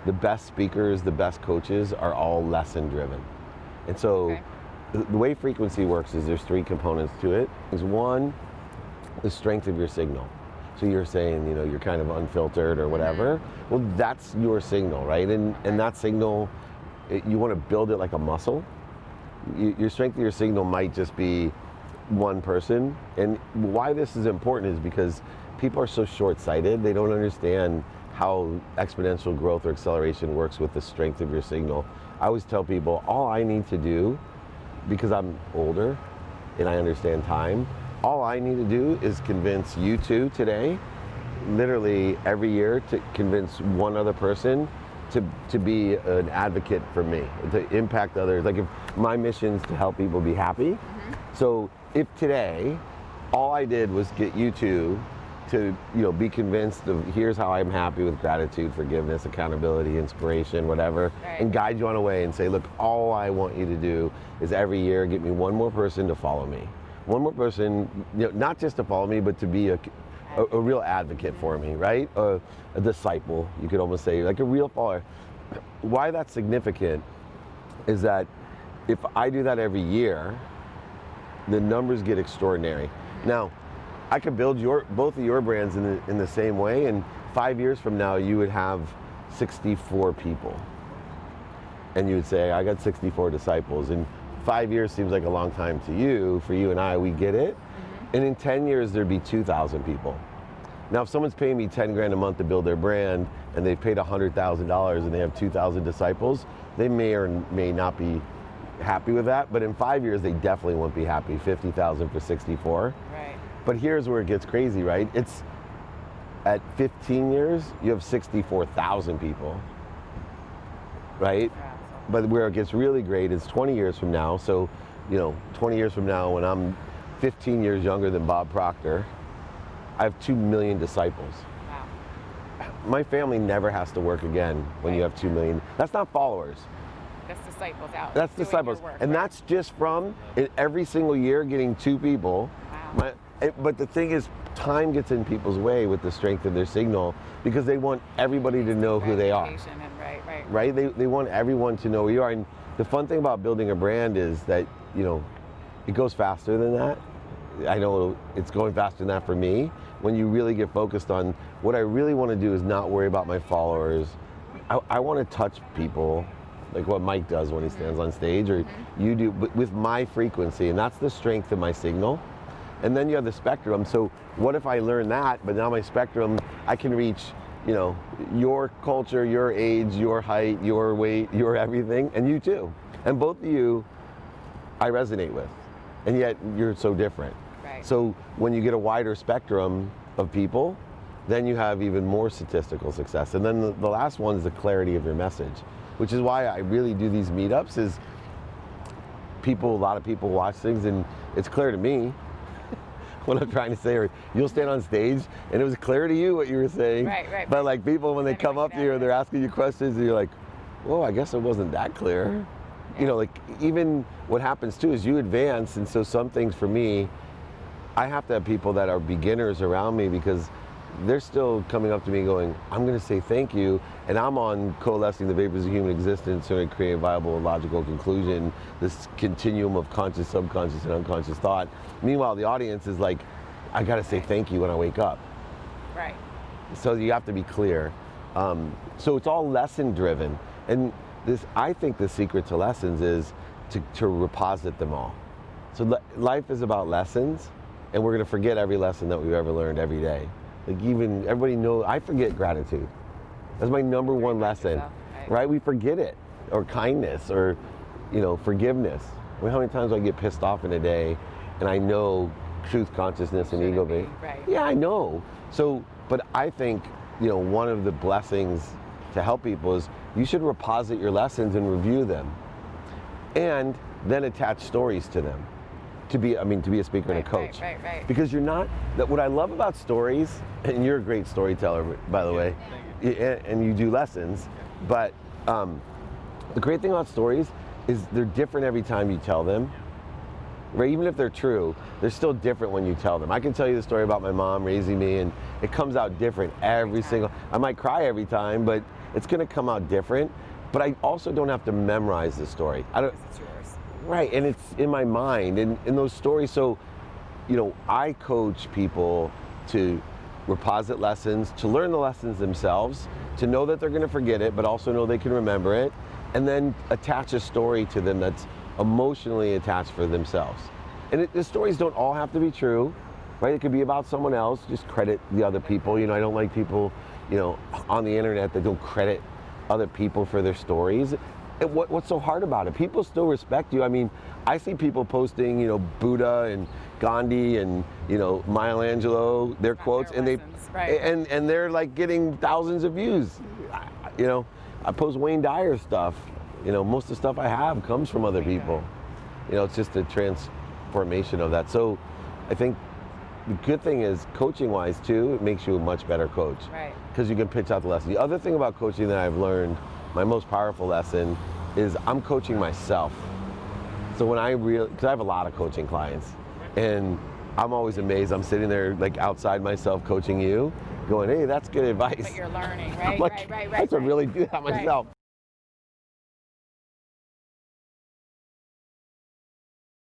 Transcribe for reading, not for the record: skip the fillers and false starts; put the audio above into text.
the best speakers, the best coaches are all lesson driven. And so the way frequency works is there's 3 components to it. Is one, the strength of your signal. So you're saying, you know, you're kind of unfiltered or whatever. Well, that's your signal, right? And that signal, you want to build it like a muscle. Your strength of your signal might just be one person. And why this is important is because people are so short-sighted. They don't understand how exponential growth or acceleration works with the strength of your signal. I always tell people, all I need to do, because I'm older and I understand time, all I need to do is convince you two today, literally every year, to convince one other person to be an advocate for me, to impact others. Like, if my mission is to help people be happy. So if today all I did was get you two to, you know, be convinced of here's how I'm happy with gratitude, forgiveness, accountability, inspiration, whatever, and guide you on a way and say, look, all I want you to do is every year get me one more person to follow me. One more person, you know, not just to follow me, but to be a real advocate for me, right? A disciple, you could almost say, like a real follower. Why that's significant is that if I do that every year, the numbers get extraordinary. Now, I could build both of your brands in the same way, and 5 years from now, you would have 64 people. And you would say, I got 64 disciples. And 5 years seems like a long time to you. For you and I, we get it. And in 10 years, there'd be 2,000 people. Now, if someone's paying me 10 grand a month to build their brand, and they've paid $100,000 and they have 2,000 disciples, they may or may not be happy with that. But in 5 years, they definitely won't be happy. 50,000 for 64. Right. But here's where it gets crazy, right? It's at 15 years, you have 64,000 people, right? Yeah. But where it gets really great is 20 years from now. So, you know, 20 years from now, when I'm 15 years younger than Bob Proctor, I have 2 million disciples. Wow. My family never has to work again when you have 2 million. That's not followers. That's disciples out. That's disciples. Work, and that's just from every single year getting 2 people. Wow. But the thing is, time gets in people's way with the strength of their signal, because they want everybody to know who they are. Right? They want everyone to know who you are. And the fun thing about building a brand is that, you know, it goes faster than that. I know it's going faster than that for me. When you really get focused on what I really want to do is not worry about my followers. I want to touch people, like what Mike does when he stands on stage, or you do, but with my frequency, and that's the strength of my signal. And then you have the spectrum. So what if I learn that, but now my spectrum, I can reach, you know, your culture, your age, your height, your weight, your everything, and you too. And both of you, I resonate with, and yet you're so different. Right. So when you get a wider spectrum of people, then you have even more statistical success. And then the last one is the clarity of your message, which is why I really do these meetups. Is a lot of people watch things, and it's clear to me what I'm trying to say, or you'll stand on stage and it was clear to you what you were saying. Right. But like people, when they come up to you or they're asking you questions, and you're like, whoa, I guess it wasn't that clear. Yeah. You know, like even what happens too is you advance, and so some things for me, I have to have people that are beginners around me, because they're still coming up to me going, I'm going to say thank you, and I'm on coalescing the vapors of human existence to create a viable logical conclusion, this continuum of conscious, subconscious, and unconscious thought. Meanwhile, the audience is like, I got to say thank you when I wake up. Right. So you have to be clear. So it's all lesson driven, and I think the secret to lessons is to reposit them all. So life is about lessons, and we're going to forget every lesson that we've ever learned every day. Like even everybody knows, I forget gratitude. That's my number one lesson, right? We forget it, or kindness, or, you know, forgiveness. I mean, how many times do I get pissed off in a day, and I know truth, consciousness, and ego. Right. Yeah, I know. So, but I think, you know, one of the blessings to help people is you should reposit your lessons and review them, and then attach stories to them. To be a speaker and a coach. Right. Because you're not, what I love about stories, and you're a great storyteller, by the way, and you do lessons, but the great thing about stories is they're different every time you tell them, right? Even if they're true, they're still different when you tell them. I can tell you the story about my mom raising me, and it comes out different every single, I might cry every time, but it's going to come out different, but I also don't have to memorize the story. I don't. It's yours. Right, and it's in my mind, and in those stories. So, I coach people to reposit lessons, to learn the lessons themselves, to know that they're going to forget it, but also know they can remember it, and then attach a story to them that's emotionally attached for themselves. And the stories don't all have to be true, right? It could be about someone else. Just credit the other people. I don't like people, on the internet that don't credit other people for their stories. And what's so hard about it? People still respect you. I mean, I see people posting, Buddha and Gandhi and Michelangelo, their quotes, and and they're like getting thousands of views. I post Wayne Dyer stuff. Most of the stuff I have comes from other people. It's just a transformation of that. So I think the good thing is, coaching-wise too, it makes you a much better coach. Right. Because you can pitch out the lesson. The other thing about coaching that I've learned, my most powerful lesson, is I'm coaching myself. So when because I have a lot of coaching clients, and I'm always amazed. I'm sitting there like outside myself coaching you, going, hey, that's good advice. But you're learning, right? I'm like, I should really do that myself.